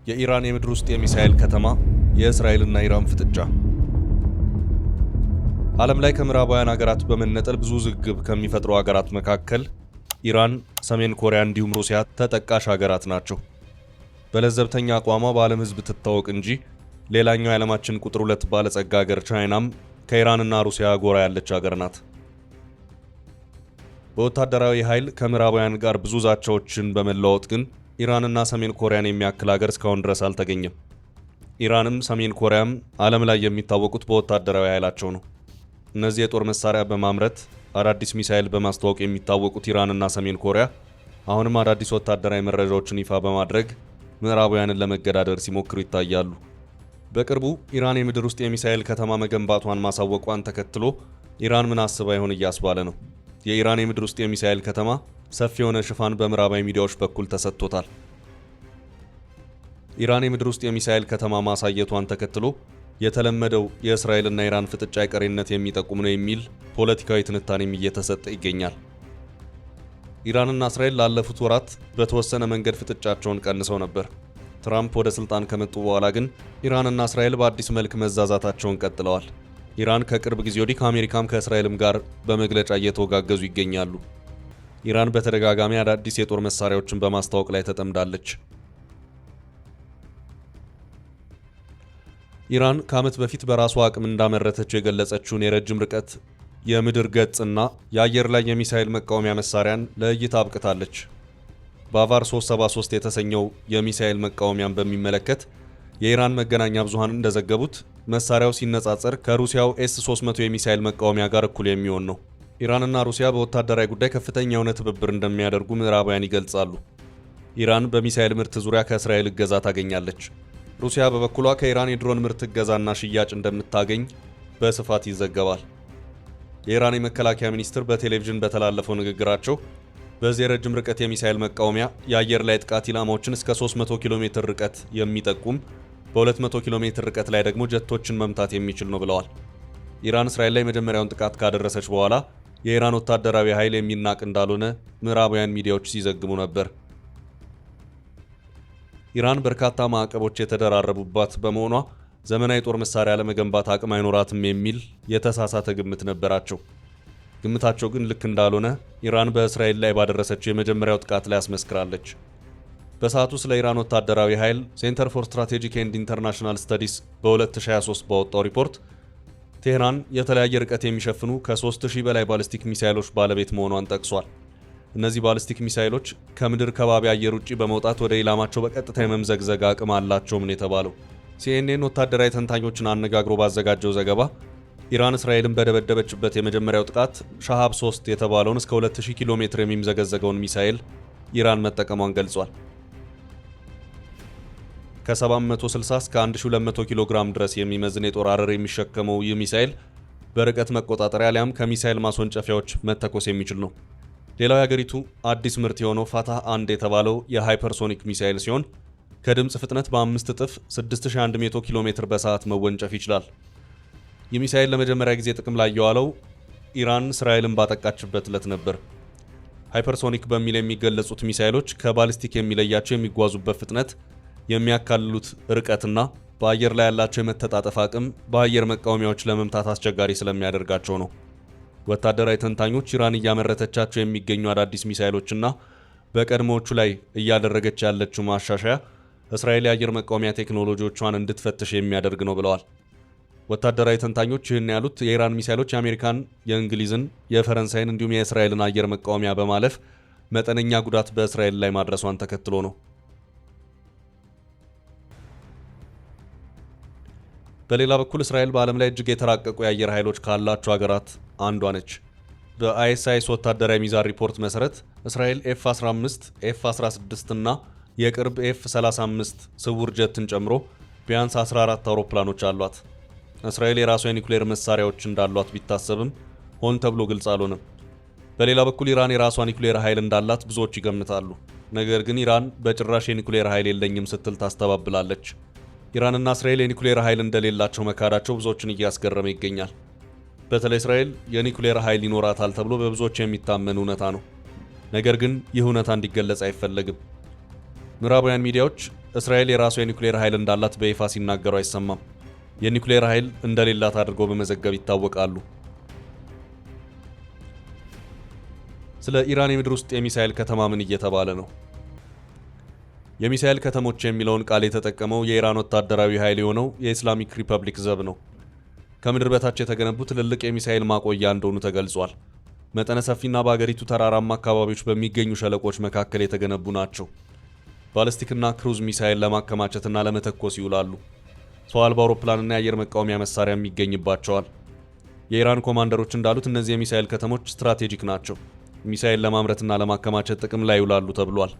የኢራን የምድር ውስጥ የሚሳኤል ከተማ፣ የእስራኤልና ኢራን ፍጥጫ። ዓለም ላይ ከምዕራባውያን ሀገራት በመነጠል ብዙ ውዝግብ ከሚፈጥሩ ሀገራት መካከል ኢራን፣ ሰሜን ኮሪያ እንዲሁም ሩሲያ ተጠቃሽ ሀገራት ናቸው። በለዘብተኛ አቋሟ በዓለም ሕዝብ ትታወቅ እንጂ ሌላኛው የዓለማችን ቁጥር 2 ባለጸጋ ሀገር ቻይናም ከኢራንና ሩሲያ ጎራ ያለች ሀገር ናት። በወታደራዊ ኃይል ከምዕራባውያን ጋር ብዙ ዛቻዎችን በመለዋወጥ ግን ኢራንና ሰሜን ኮሪያን የሚያክል ሀገር እስካሁን ድረስ አልተገኘም። ኢራንም ሰሜን ኮሪያም ዓለም ላይ የሚታወቁት በወታደራዊ ኃይላቸው ነው። እነዚህ የጦር መሳሪያ በማምረት አዳዲስ ሚሳኤል በማስተዋወቅ የሚታወቁት ኢራንና ሰሜን ኮሪያ አሁንም አዳዲስ ወታደራዊ መረጃዎችን ይፋ በማድረግ ምዕራባውያንን ለመገዳደር ሲሞክሩ ይታያሉ። በቅርቡ ኢራን የምድር ውስጥ የሚሳኤል ከተማ መገንባቷን ማሳወቋን ተከትሎ ኢራን ምን አስባ ይሆን እያስባለ ነው። የኢራን የምድር ውስጥ የሚሳኤል ከተማ ሰፊ የሆነ ሽፋን በምዕራባዊ ሚዲያዎች በኩል ተሰጥቶታል። ኢራን የምድር ውስጥ የሚሳኤል ከተማ ማሳየቷን ተከትሎ የተለመደው የእስራኤልና ኢራን ፍጥጫ አይቀሬነት የሚጠቁም ነው የሚል ፖለቲካዊ ትንታኔም እየተሰጠ ይገኛል። ኢራንና እስራኤል ላለፉት ወራት በተወሰነ መንገድ ፍጥጫቸውን ቀንሰው ነበር። ትራምፕ ወደ ስልጣን ከመጡ በኋላ ግን ኢራንና እስራኤል በአዲስ መልክ መዛዛታቸውን ቀጥለዋል። ኢራን ከቅርብ ጊዜ ወዲህ ከአሜሪካም ከእስራኤልም ጋር በመግለጫ እየተወጋገዙ ይገኛሉ። ኢራን በተደጋጋሚ አዳዲስ የጦር መሳሪያዎችን በማስተዋወቅ ላይ ተጠምዳለች። ኢራን ከዓመት በፊት በራሷ አቅም እንዳመረተችው የገለጸችውን የረጅም ርቀት የምድር ገጽና የአየር ላይ የሚሳኤል መቃወሚያ መሳሪያን ለእይታ አብቅታለች። ባቫር 373 የተሰኘው የሚሳኤል መቃወሚያን በሚመለከት የኢራን መገናኛ ብዙሃን እንደዘገቡት መሳሪያው ሲነጻጸር ከሩሲያው ኤስ-300 የሚሳኤል መቃወሚያ ጋር እኩል የሚሆን ነው። ኢራንና ሩሲያ በወታደራዊ ጉዳይ ከፍተኛ የሆነ ትብብር እንደሚያደርጉ ምዕራባውያን ይገልጻሉ። ኢራን በሚሳኤል ምርት ዙሪያ ከእስራኤል እገዛ ታገኛለች። ሩሲያ በበኩሏ ከኢራን የድሮን ምርት እገዛና ሽያጭ እንደምታገኝ በስፋት ይዘገባል። የኢራን የመከላከያ ሚኒስትር በቴሌቪዥን በተላለፈው ንግግራቸው በዚህ የረጅም ርቀት የሚሳኤል መቃወሚያ የአየር ላይ ጥቃት ኢላማዎችን እስከ 300 ኪሎ ሜትር ርቀት የሚጠቁም፣ በ200 ኪሎ ሜትር ርቀት ላይ ደግሞ ጀቶችን መምታት የሚችል ነው ብለዋል። ኢራን እስራኤል ላይ መጀመሪያውን ጥቃት ካደረሰች በኋላ የኢራን ወታደራዊ ኃይል የሚናቅ እንዳልሆነ ምዕራባውያን ሚዲያዎች ሲዘግቡ ነበር። ኢራን በርካታ ማዕቀቦች የተደራረቡባት በመሆኗ ዘመናዊ ጦር መሳሪያ ለመገንባት አቅም አይኖራትም የሚል የተሳሳተ ግምት ነበራቸው። ግምታቸው ግን ልክ እንዳልሆነ ኢራን በእስራኤል ላይ ባደረሰችው የመጀመሪያው ጥቃት ላይ አስመስክራለች። በሰዓቱ ስለ ኢራን ወታደራዊ ኃይል ሴንተር ፎር ስትራቴጂክ ኤንድ ኢንተርናሽናል ስተዲስ በ2023 ባወጣው ሪፖርት ቴህራን የተለያየ ርቀት የሚሸፍኑ ከ3000 በላይ ባሊስቲክ ሚሳይሎች ባለቤት መሆኗን ጠቅሷል። እነዚህ ባሊስቲክ ሚሳይሎች ከምድር ከባቢ አየር ውጪ በመውጣት ወደ ኢላማቸው በቀጥታ የመምዘግዘግ አቅም አላቸውም ነው የተባለው። ሲኤንኤን ወታደራዊ ተንታኞችን አነጋግሮ ባዘጋጀው ዘገባ ኢራን እስራኤልን በደበደበችበት የመጀመሪያው ጥቃት ሻሃብ 3 የተባለውን እስከ 2000 ኪሎ ሜትር የሚምዘገዘገውን ሚሳኤል ኢራን መጠቀሟን ገልጿል። ከ760 እስከ 1200 ኪሎ ግራም ድረስ የሚመዝን የጦር አረር የሚሸከመው ይህ ሚሳኤል በርቀት መቆጣጠሪያ አሊያም ከሚሳኤል ማስወንጨፊያዎች መተኮስ የሚችል ነው። ሌላው የአገሪቱ አዲስ ምርት የሆነው ፋታህ 1 የተባለው የሃይፐርሶኒክ ሚሳኤል ሲሆን ከድምፅ ፍጥነት በ5 እጥፍ 6100 ኪሎ ሜትር በሰዓት መወንጨፍ ይችላል። ይህ ሚሳኤል ለመጀመሪያ ጊዜ ጥቅም ላይ የዋለው ኢራን እስራኤልን ባጠቃችበት ዕለት ነበር። ሃይፐርሶኒክ በሚል የሚገለጹት ሚሳኤሎች ከባሊስቲክ የሚለያቸው የሚጓዙበት ፍጥነት፣ የሚያካልሉት ርቀትና በአየር ላይ ያላቸው የመተጣጠፍ አቅም በአየር መቃወሚያዎች ለመምታት አስቸጋሪ ስለሚያደርጋቸው ነው። ወታደራዊ ተንታኞች ኢራን እያመረተቻቸው የሚገኙ አዳዲስ ሚሳኤሎችና በቀድሞዎቹ ላይ እያደረገች ያለችው ማሻሻያ እስራኤል የአየር መቃወሚያ ቴክኖሎጂዎቿን እንድትፈትሽ የሚያደርግ ነው ብለዋል። ወታደራዊ ተንታኞች ይህን ያሉት የኢራን ሚሳኤሎች የአሜሪካን፣ የእንግሊዝን፣ የፈረንሳይን እንዲሁም የእስራኤልን አየር መቃወሚያ በማለፍ መጠነኛ ጉዳት በእስራኤል ላይ ማድረሷን ተከትሎ ነው። በሌላ በኩል እስራኤል በዓለም ላይ እጅግ የተራቀቁ የአየር ኃይሎች ካላቸው ሀገራት አንዷ ነች። በአይኤስአይኤስ ወታደራዊ ሚዛን ሪፖርት መሰረት እስራኤል ኤፍ-15፣ ኤፍ-16 እና የቅርብ ኤፍ-35 ስውር ጀትን ጨምሮ ቢያንስ 14 አውሮፕላኖች አሏት። እስራኤል የራሷ የኒኩሌር መሳሪያዎች እንዳሏት ቢታሰብም ሆን ተብሎ ግልጽ አልሆነም። በሌላ በኩል ኢራን የራሷ ኒኩሌር ኃይል እንዳላት ብዙዎች ይገምታሉ። ነገር ግን ኢራን በጭራሽ የኒኩሌር ኃይል የለኝም ስትል ታስተባብላለች። ኢራንና እስራኤል የኒኩሌር ኃይል እንደሌላቸው መካዳቸው ብዙዎችን እያስገረመ ይገኛል። በተለይ እስራኤል የኒኩሌር ኃይል ይኖራታል ተብሎ በብዙዎች የሚታመን እውነታ ነው። ነገር ግን ይህ እውነታ እንዲገለጽ አይፈለግም። ምዕራባውያን ሚዲያዎች እስራኤል የራሷ የኒውክሌር ኃይል እንዳላት በይፋ ሲናገሩ አይሰማም። የኒውክሌር ኃይል እንደሌላት አድርገው በመዘገብ ይታወቃሉ። ስለ ኢራን የምድር ውስጥ የሚሳኤል ከተማ ምን እየተባለ ነው? የሚሳኤል ከተሞች የሚለውን ቃል የተጠቀመው የኢራን ወታደራዊ ኃይል የሆነው የኢስላሚክ ሪፐብሊክ ዘብ ነው። ከምድር በታች የተገነቡ ትልልቅ የሚሳኤል ማቆያ እንደሆኑ ተገልጿል። መጠነ ሰፊና በአገሪቱ ተራራማ አካባቢዎች በሚገኙ ሸለቆች መካከል የተገነቡ ናቸው። ባሊስቲክና ክሩዝ ሚሳኤል ለማከማቸትና ለመተኮስ ይውላሉ። ሰው አልባ አውሮፕላንና የአየር መቃወሚያ መሳሪያም ይገኝባቸዋል። የኢራን ኮማንደሮች እንዳሉት እነዚህ የሚሳኤል ከተሞች ስትራቴጂክ ናቸው። ሚሳኤል ለማምረትና ለማከማቸት ጥቅም ላይ ይውላሉ ተብሏል።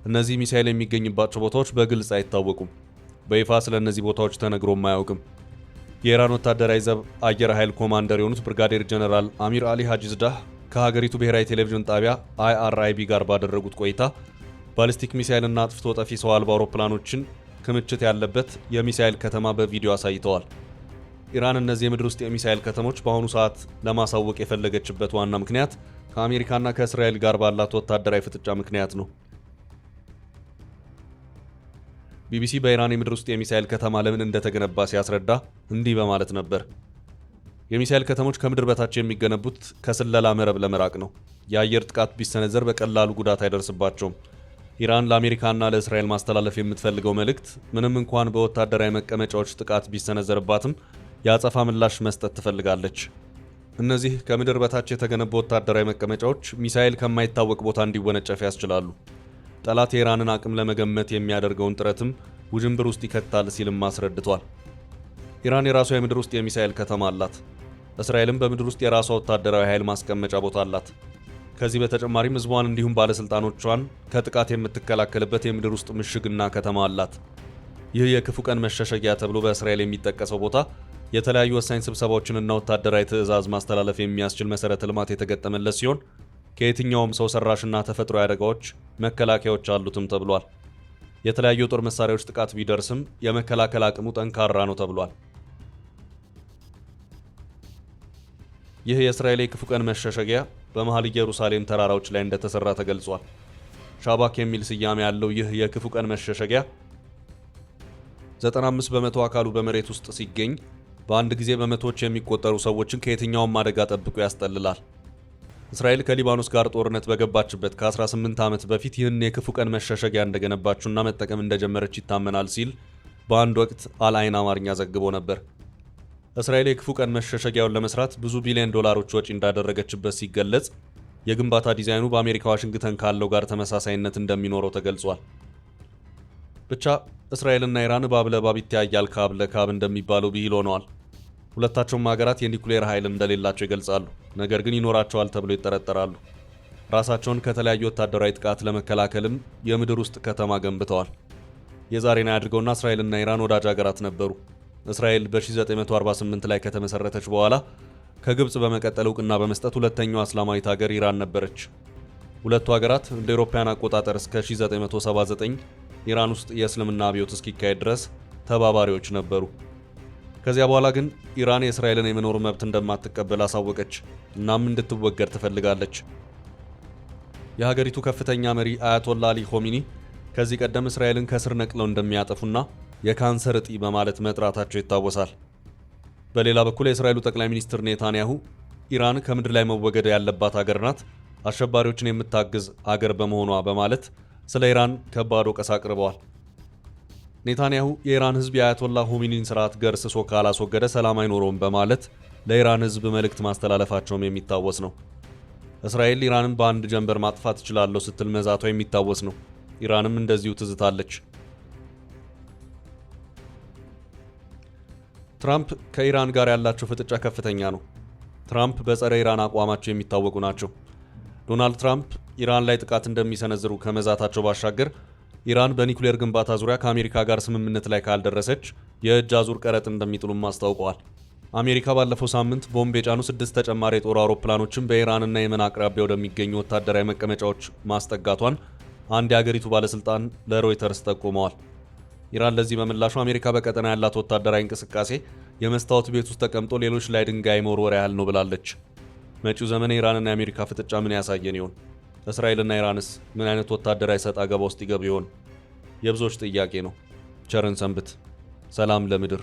እነዚህ ሚሳኤል የሚገኝባቸው ቦታዎች በግልጽ አይታወቁም። በይፋ ስለ እነዚህ ቦታዎች ተነግሮም አያውቅም። የኢራን ወታደራዊ ዘብ አየር ኃይል ኮማንደር የሆኑት ብርጋዴር ጀነራል አሚር አሊ ሀጂዝዳህ ከሀገሪቱ ብሔራዊ ቴሌቪዥን ጣቢያ IRIB ጋር ባደረጉት ቆይታ ባሊስቲክ ሚሳኤልና አጥፍቶ ጠፊ ሰው አልባ አውሮፕላኖችን ክምችት ያለበት የሚሳኤል ከተማ በቪዲዮ አሳይተዋል። ኢራን እነዚህ የምድር ውስጥ የሚሳኤል ከተሞች በአሁኑ ሰዓት ለማሳወቅ የፈለገችበት ዋና ምክንያት ከአሜሪካና ከእስራኤል ጋር ባላት ወታደራዊ ፍጥጫ ምክንያት ነው። ቢቢሲ በኢራን የምድር ውስጥ የሚሳኤል ከተማ ለምን እንደተገነባ ሲያስረዳ እንዲህ በማለት ነበር። የሚሳኤል ከተሞች ከምድር በታች የሚገነቡት ከስለላ መረብ ለመራቅ ነው። የአየር ጥቃት ቢሰነዘር በቀላሉ ጉዳት አይደርስባቸውም። ኢራን ለአሜሪካና ለእስራኤል ማስተላለፍ የምትፈልገው መልእክት ምንም እንኳን በወታደራዊ መቀመጫዎች ጥቃት ቢሰነዘርባትም የአጸፋ ምላሽ መስጠት ትፈልጋለች። እነዚህ ከምድር በታች የተገነቡ ወታደራዊ መቀመጫዎች ሚሳኤል ከማይታወቅ ቦታ እንዲወነጨፍ ያስችላሉ። ጠላት የኢራንን አቅም ለመገመት የሚያደርገውን ጥረትም ውዥንብር ውስጥ ይከታል ሲልም አስረድቷል። ኢራን የራሷ የምድር ውስጥ የሚሳኤል ከተማ አላት። እስራኤልም በምድር ውስጥ የራሷ ወታደራዊ ኃይል ማስቀመጫ ቦታ አላት። ከዚህ በተጨማሪም ሕዝቧን እንዲሁም ባለስልጣኖቿን ከጥቃት የምትከላከልበት የምድር ውስጥ ምሽግና ከተማ አላት። ይህ የክፉ ቀን መሸሸጊያ ተብሎ በእስራኤል የሚጠቀሰው ቦታ የተለያዩ ወሳኝ ስብሰባዎችንና ወታደራዊ ትዕዛዝ ማስተላለፍ የሚያስችል መሰረተ ልማት የተገጠመለት ሲሆን ከየትኛውም ሰው ሰራሽና ተፈጥሯዊ አደጋዎች መከላከያዎች አሉትም ተብሏል። የተለያዩ የጦር መሳሪያዎች ጥቃት ቢደርስም የመከላከል አቅሙ ጠንካራ ነው ተብሏል። ይህ የእስራኤል የክፉ ቀን መሸሸጊያ በመሃል ኢየሩሳሌም ተራራዎች ላይ እንደተሰራ ተገልጿል። ሻባክ የሚል ስያሜ ያለው ይህ የክፉ ቀን መሸሸጊያ 95 በመቶ አካሉ በመሬት ውስጥ ሲገኝ በአንድ ጊዜ በመቶዎች የሚቆጠሩ ሰዎችን ከየትኛውም አደጋ ጠብቆ ያስጠልላል። እስራኤል ከሊባኖስ ጋር ጦርነት በገባችበት ከ18 ዓመት በፊት ይህን የክፉ ቀን መሸሸጊያ እንደገነባችውና መጠቀም እንደጀመረች ይታመናል ሲል በአንድ ወቅት አልአይን አማርኛ ዘግቦ ነበር። እስራኤል የክፉ ቀን መሸሸጊያውን ለመስራት ብዙ ቢሊዮን ዶላሮች ወጪ እንዳደረገችበት ሲገለጽ የግንባታ ዲዛይኑ በአሜሪካ ዋሽንግተን ካለው ጋር ተመሳሳይነት እንደሚኖረው ተገልጿል። ብቻ እስራኤልና ኢራን እባብ ለእባብ ይተያያል ካብ ለካብ እንደሚባለው ብሂል ሆነዋል። ሁለታቸውም ሀገራት የኒውክሌር ኃይል እንደሌላቸው ይገልጻሉ፣ ነገር ግን ይኖራቸዋል ተብሎ ይጠረጠራሉ። ራሳቸውን ከተለያዩ ወታደራዊ ጥቃት ለመከላከልም የምድር ውስጥ ከተማ ገንብተዋል። የዛሬን አያድርገውና እስራኤልና ኢራን ወዳጅ ሀገራት ነበሩ። እስራኤል በ1948 ላይ ከተመሰረተች በኋላ ከግብጽ በመቀጠል እውቅና በመስጠት ሁለተኛዋ እስላማዊት ሀገር ኢራን ነበረች። ሁለቱ ሀገራት እንደ አውሮፓውያን አቆጣጠር እስከ 1979 ኢራን ውስጥ የእስልምና አብዮት እስኪካሄድ ድረስ ተባባሪዎች ነበሩ። ከዚያ በኋላ ግን ኢራን የእስራኤልን የመኖር መብት እንደማትቀበል አሳወቀች። እናም እንድትወገድ ትፈልጋለች። የሀገሪቱ ከፍተኛ መሪ አያቶላ አሊ ኾሚኒ ከዚህ ቀደም እስራኤልን ከስር ነቅለው እንደሚያጠፉና የካንሰር እጢ በማለት መጥራታቸው ይታወሳል። በሌላ በኩል የእስራኤሉ ጠቅላይ ሚኒስትር ኔታንያሁ ኢራን ከምድር ላይ መወገድ ያለባት ሀገር ናት፣ አሸባሪዎችን የምታግዝ አገር በመሆኗ በማለት ስለ ኢራን ከባድ ወቀሳ አቅርበዋል። ኔታንያሁ የኢራን ሕዝብ የአያቶላ ኾሚኒን ስርዓት ገርስሶ ካላስወገደ ሰላም አይኖረውም በማለት ለኢራን ሕዝብ መልእክት ማስተላለፋቸውም የሚታወስ ነው። እስራኤል ኢራንን በአንድ ጀንበር ማጥፋት እችላለሁ ስትል መዛቷ የሚታወስ ነው። ኢራንም እንደዚሁ ትዝታለች። ትራምፕ ከኢራን ጋር ያላቸው ፍጥጫ ከፍተኛ ነው። ትራምፕ በጸረ ኢራን አቋማቸው የሚታወቁ ናቸው። ዶናልድ ትራምፕ ኢራን ላይ ጥቃት እንደሚሰነዝሩ ከመዛታቸው ባሻገር ኢራን በኒውክሌር ግንባታ ዙሪያ ከአሜሪካ ጋር ስምምነት ላይ ካልደረሰች የእጅ አዙር ቀረጥ እንደሚጥሉም አስታውቀዋል። አሜሪካ ባለፈው ሳምንት ቦምብ የጫኑ 6 ተጨማሪ የጦር አውሮፕላኖችን በኢራንና የመን አቅራቢያ ወደሚገኙ ወታደራዊ መቀመጫዎች ማስጠጋቷን አንድ የአገሪቱ ባለስልጣን ለሮይተርስ ጠቁመዋል። ኢራን ለዚህ በምላሹ አሜሪካ በቀጠና ያላት ወታደራዊ እንቅስቃሴ የመስታወት ቤት ውስጥ ተቀምጦ ሌሎች ላይ ድንጋይ መወርወር ያህል ነው ብላለች። መጪው ዘመን የኢራንና የአሜሪካ ፍጥጫ ምን ያሳየን ይሆን? እስራኤልና ኢራንስ ምን አይነት ወታደራዊ ሰጥ አገባ ውስጥ ይገቡ ይሆን? የብዙዎች ጥያቄ ነው። ቸርን ሰንብት። ሰላም ለምድር።